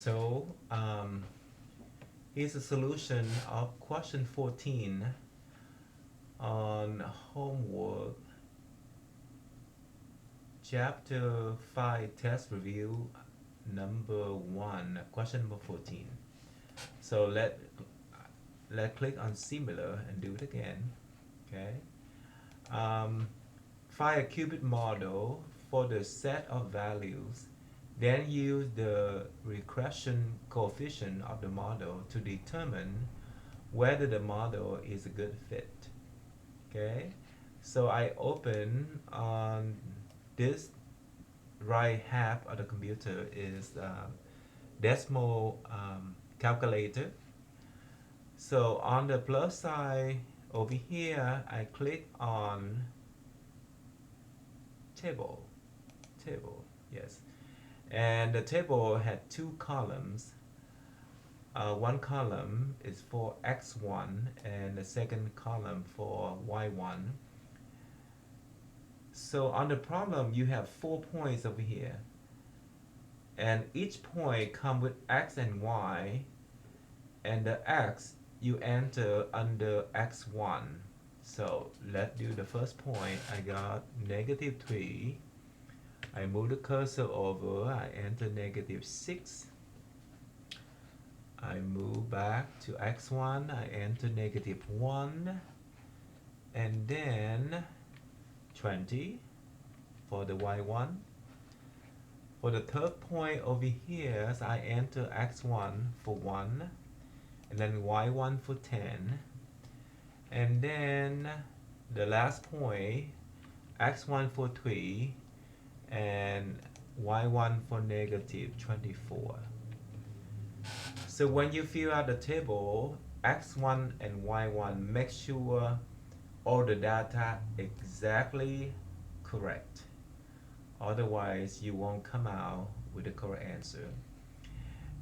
So here's a solution of question 14 on homework chapter 5 test review number 1, question number 14. So let click on similar and do it again. Okay. Um, Find a qubit model for the set of values, then use the regression coefficient of the model to determine whether the model is a good fit. Okay, so I open on this right half of the computer is decimal calculator. So on the plus side over here, I click on table, yes. And the table had two columns. One column is for x1 and the second column for y1. So on the problem, you have 4 points over here. And each point comes with x and y. And the x you enter under x1. So let's do the first point. I got -3. I move the cursor over. I enter -6. I move back to x1. I enter -1. And then 20 for the y1. For the third point over here, so I enter x1 for 1. And then y1 for 10. And then the last point, x1 for 3 and y1 for -24. So when you fill out the table, x1 and y1, make sure all the data exactly correct. Otherwise, you won't come out with the correct answer.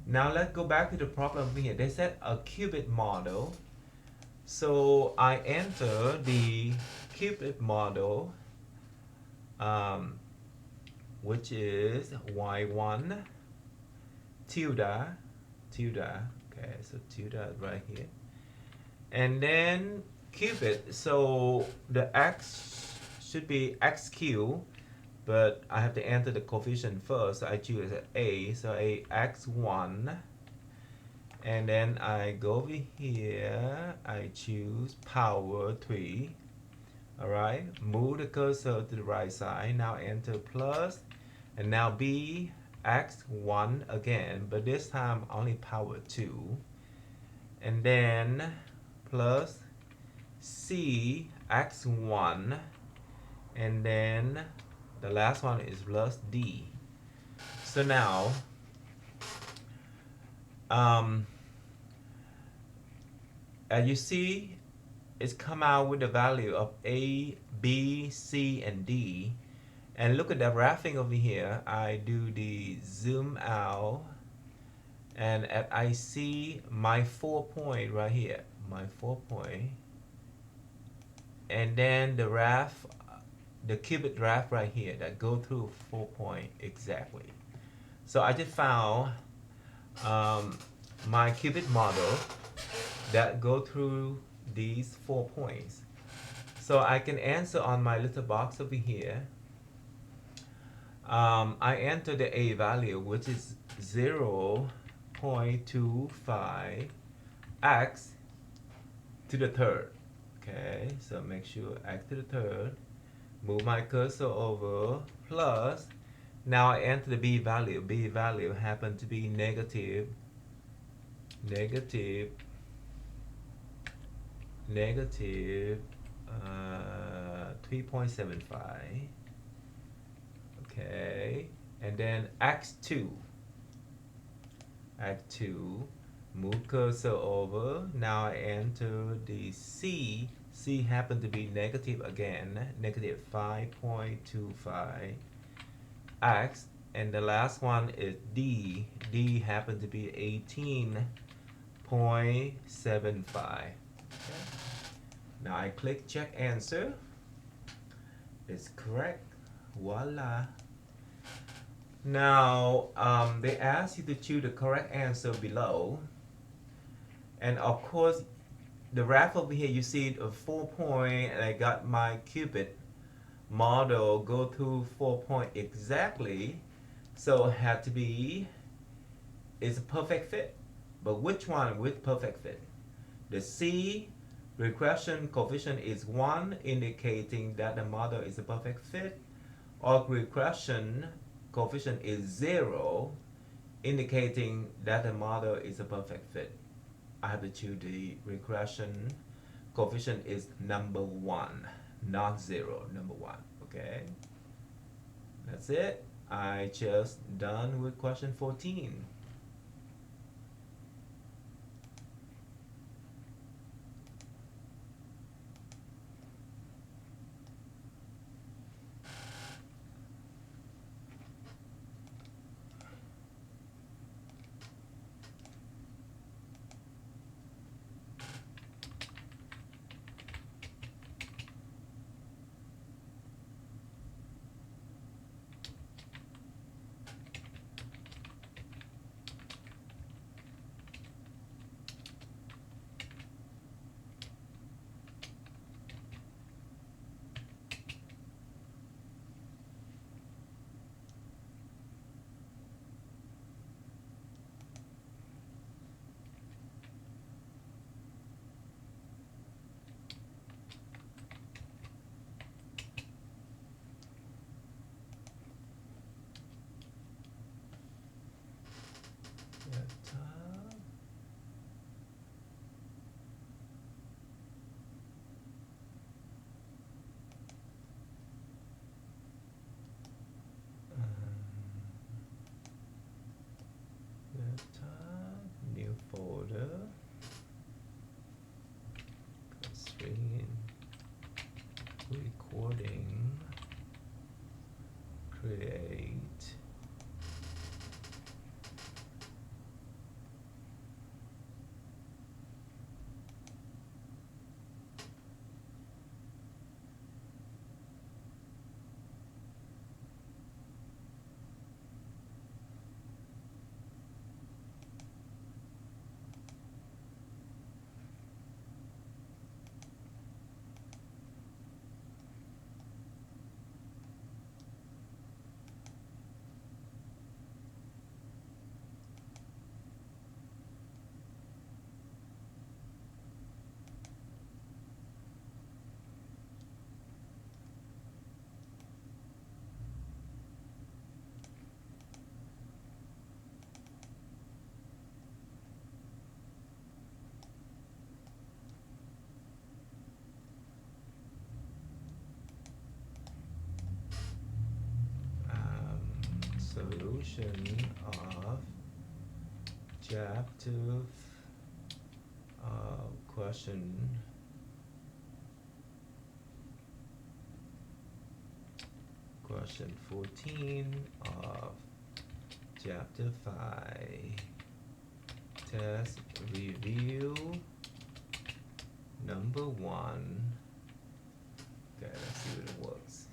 Now let's go back to the problem here. They said a qubit model. So I enter the qubit model, which is y1 tilde, okay, so tilde right here. And then qubit, so the x should be xq, but I have to enter the coefficient first. So I choose a, so a x1. And then I go over here, I choose power 3. Alright, move the cursor to the right side. Now enter plus, and now b x1 again, but this time only power 2. And then plus c x1, and then the last one is plus d. So now as you see, it's come out with the value of A, B, C, and D. And look at the graphing over here. I do the zoom out, and I see my 4 point right here, my 4 point. And then the graph, the qubit graph right here that go through 4 point exactly. So I just found my qubit model that go through these 4 points. So I can answer on my little box over here. I enter the A value, which is 0.25 x to the third. Okay, so make sure x to the third. Move my cursor over, plus. Now I enter the B value. B value happens to be negative 3.75. Okay, and then x2, move cursor over. Now I enter the C. C happen to be negative again, negative 5.25 x, and the last one is D. D happen to be 18.75. Okay. Now I click check answer. It's correct. Voila. Now, they ask you to choose the correct answer below. And of course, the graph over here, you see a 4 point, and I got my qubit model go to 4 point exactly. So it had to be, it's a perfect fit. But which one with perfect fit? The C regression coefficient is 1, indicating that the model is a perfect fit, or regression coefficient is 0, indicating that the model is a perfect fit. I have to choose the regression coefficient is number 1, not 0, number 1. Okay, that's it. I just done with question 14. New folder, screen recording, create. Solution of chapter question 14 of chapter 5, test review number 1. Okay, let's see if it works.